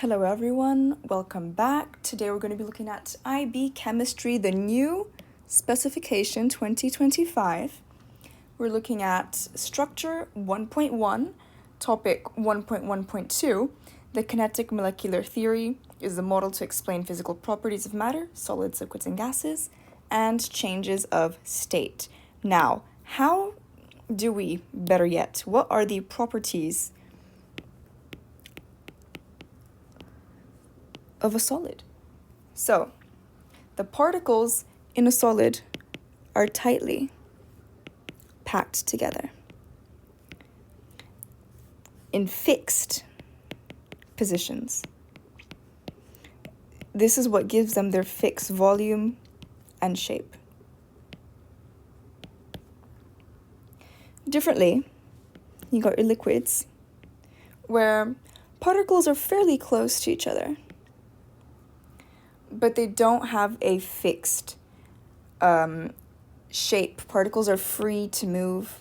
Hello everyone, welcome back. Today we're going to be looking at IB Chemistry, the new specification 2025. We're looking at structure 1.1, topic 1.1.2. The kinetic molecular theory is the model to explain physical properties of matter, solids, liquids, and gases, and changes of state. Now, how do we, better yet, what are the properties of a solid? So, the particles in a solid are tightly packed together in fixed positions. This is what gives them their fixed volume and shape. Differently, you got your liquids, where particles are fairly close to each other, but they don't have a fixed shape. Particles are free to move,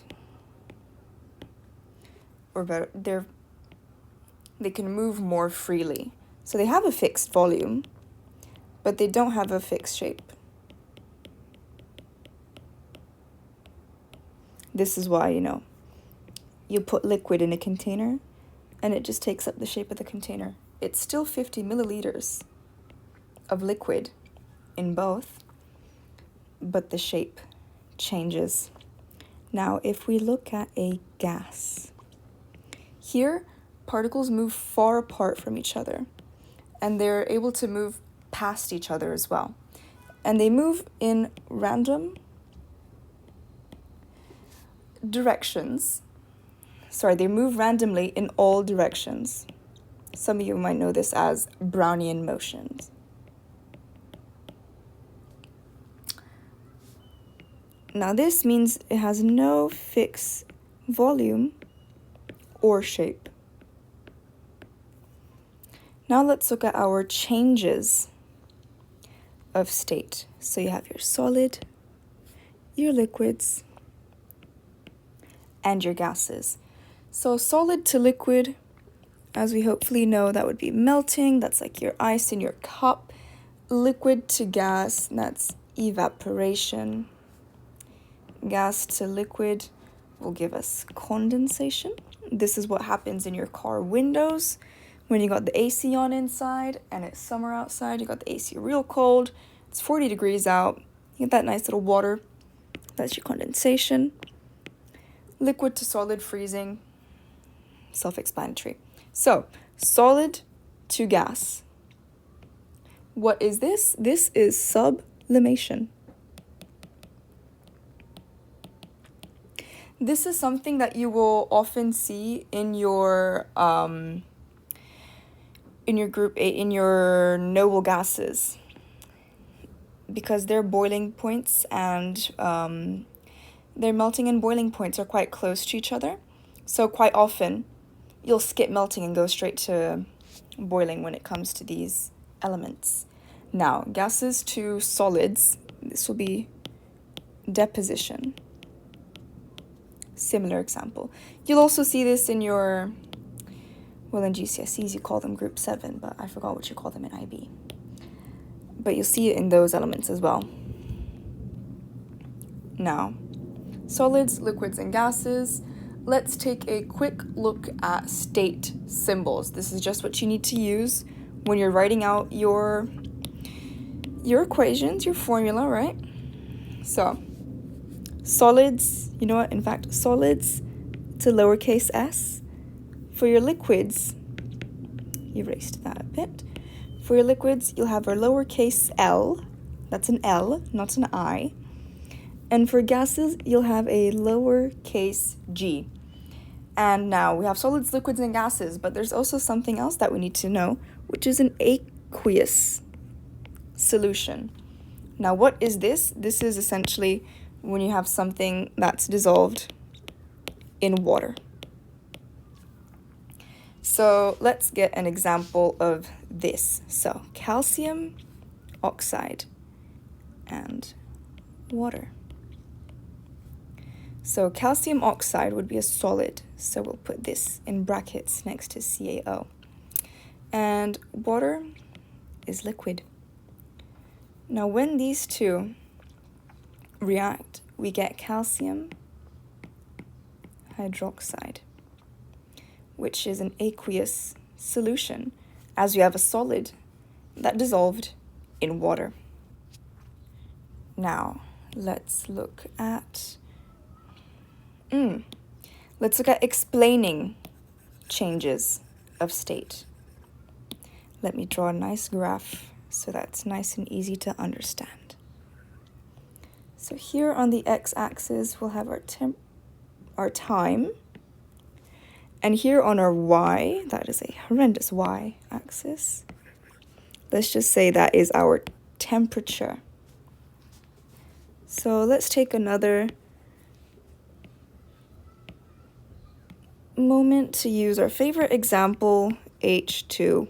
or better, they can move more freely. So they have a fixed volume, but they don't have a fixed shape. This is why, you put liquid in a container and it just takes up the shape of the container. It's still 50 milliliters of liquid in both, but the shape changes. Now, if we look at a gas, here particles move far apart from each other, and they're able to move past each other as well. And they move in random directions. They move randomly in all directions. Some of you might know this as Brownian motions. Now this means it has no fixed volume or shape. Now let's look at our changes of state. So you have your solid, your liquids, and your gases. So solid to liquid, as we hopefully know, that would be melting. That's like your ice in your cup. Liquid to gas, that's evaporation. Gas to liquid will give us condensation. This is what happens in your car windows when you got the AC on inside and it's summer outside. You got the AC real cold. It's 40 degrees out. You get that nice little water. That's your condensation. Liquid to solid, freezing. Self-explanatory. So, solid to gas. What is this? This is sublimation. This is something that you will often see in your group 8, in your noble gases, because their boiling points and their melting and boiling points are quite close to each other. So quite often, you'll skip melting and go straight to boiling when it comes to these elements. Now, gases to solids, this will be deposition. Similar example. You'll also see this in your, in GCSEs you call them group 7, but I forgot what you call them in IB. But you'll see it in those elements as well. Now, solids, liquids, and gases. Let's take a quick look at state symbols. This is just what you need to use when you're writing out your equations, your formula, right? So, solids, solids to lowercase s. For your liquids, erased that a bit. For your liquids, you'll have our lowercase l. That's an L, not an I. And for gases, you'll have a lowercase g. And now we have solids, liquids, and gases, but there's also something else that we need to know, which is an aqueous solution. Now, what is this? This is essentially when you have something that's dissolved in water. So let's get an example of this. So calcium oxide and water. So calcium oxide would be a solid, so we'll put this in brackets next to CaO. And and water is liquid. Now, when these two react, we get calcium hydroxide, which is an aqueous solution, as we have a solid that dissolved in water. Now, let's look at explaining changes of state. Let me draw a nice graph so that's nice and easy to understand. So here on the x-axis, we'll have our time. And here on our y, that is a horrendous y-axis, let's just say that is our temperature. So let's take another moment to use our favorite example, H2O.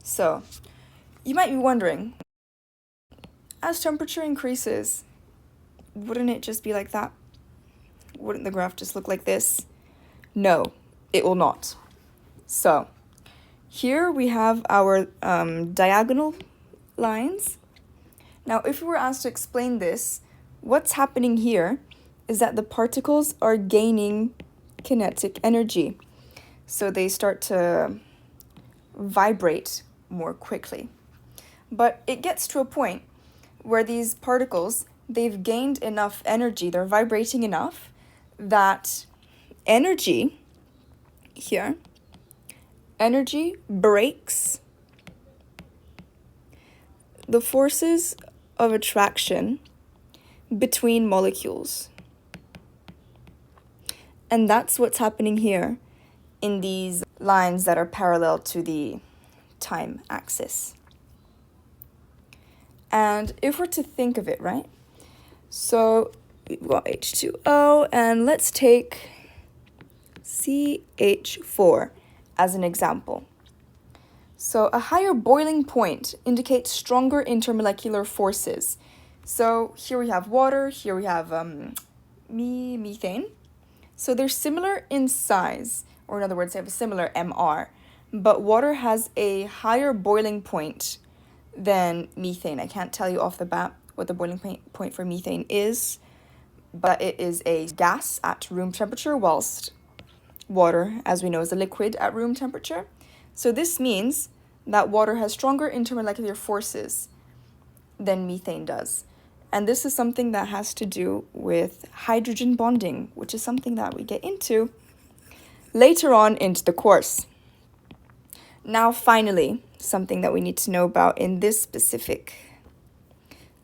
So you might be wondering, as temperature increases, wouldn't it just be like that? Wouldn't the graph just look like this? No, it will not. So here we have our diagonal lines. Now, if we were asked to explain this, what's happening here is that the particles are gaining kinetic energy. So they start to vibrate more quickly. But it gets to a point where these particles, they've gained enough energy, they're vibrating enough that energy breaks the forces of attraction between molecules. And that's what's happening here in these lines that are parallel to the time axis. And if we're to think of it, right? So we've got H2O, and let's take CH4 as an example. So a higher boiling point indicates stronger intermolecular forces. So here we have water, here we have methane. So they're similar in size, or in other words, they have a similar MR, but water has a higher boiling point than methane. I can't tell you off the bat what the boiling point for methane is, but it is a gas at room temperature, whilst water, as we know, is a liquid at room temperature. So this means that water has stronger intermolecular forces than methane does. And this is something that has to do with hydrogen bonding, which is something that we get into later on into the course. Now, finally, something that we need to know about in this specific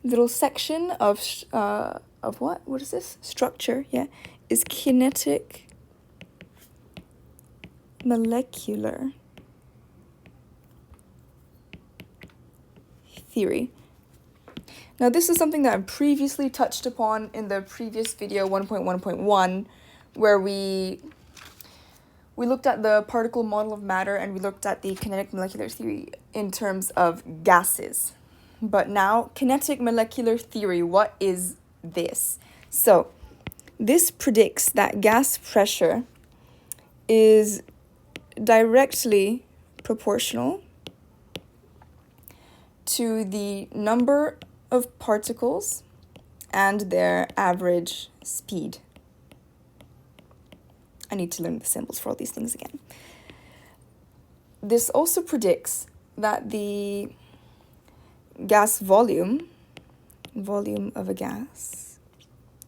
little section of what? What is this? Structure, yeah, is kinetic molecular theory. Now, this is something that I previously touched upon in the previous video 1.1.1, where we looked at the particle model of matter and we looked at the kinetic molecular theory in terms of gases. But now, kinetic molecular theory, what is this? So, this predicts that gas pressure is directly proportional to the number of particles and their average speed. I need to learn the symbols for all these things again. This also predicts that the gas volume of a gas,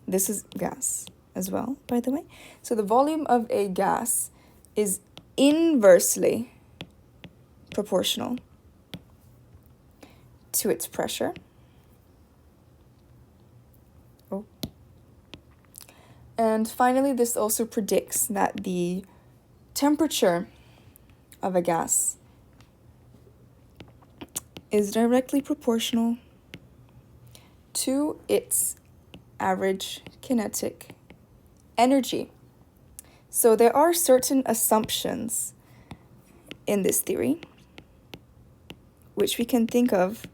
this is gas as well, by the way. So the volume of a gas is inversely proportional to its pressure. And finally, this also predicts that the temperature of a gas is directly proportional to its average kinetic energy. So there are certain assumptions in this theory which we can think of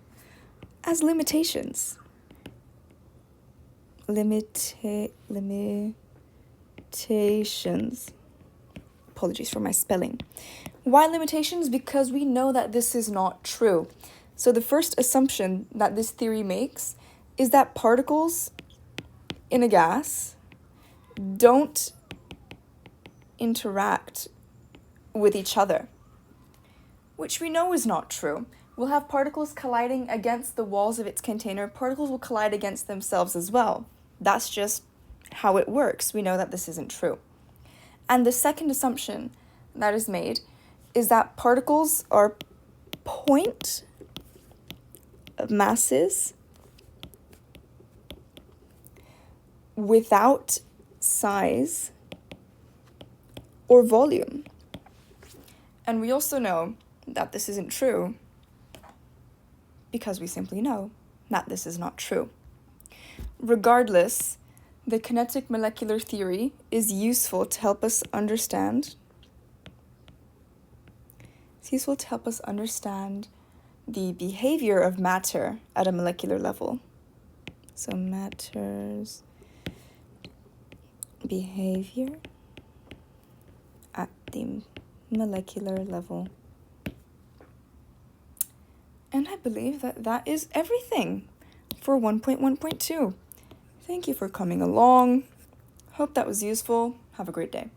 as limitations. Limitations. Apologies for my spelling. Why limitations? Because we know that this is not true. So the first assumption that this theory makes is that particles in a gas don't interact with each other, which we know is not true. We'll have particles colliding against the walls of its container. Particles will collide against themselves as well. That's just how it works. We know that this isn't true. And the second assumption that is made is that particles are point masses without size or volume. And we also know that this isn't true because we simply know that this is not true. Regardless, the kinetic molecular theory is useful to help us understand. It's useful to help us understand the behavior of matter at a molecular level. So matter's behavior at the molecular level. And I believe that that is everything for 1.1.2. Thank you for coming along. Hope that was useful. Have a great day.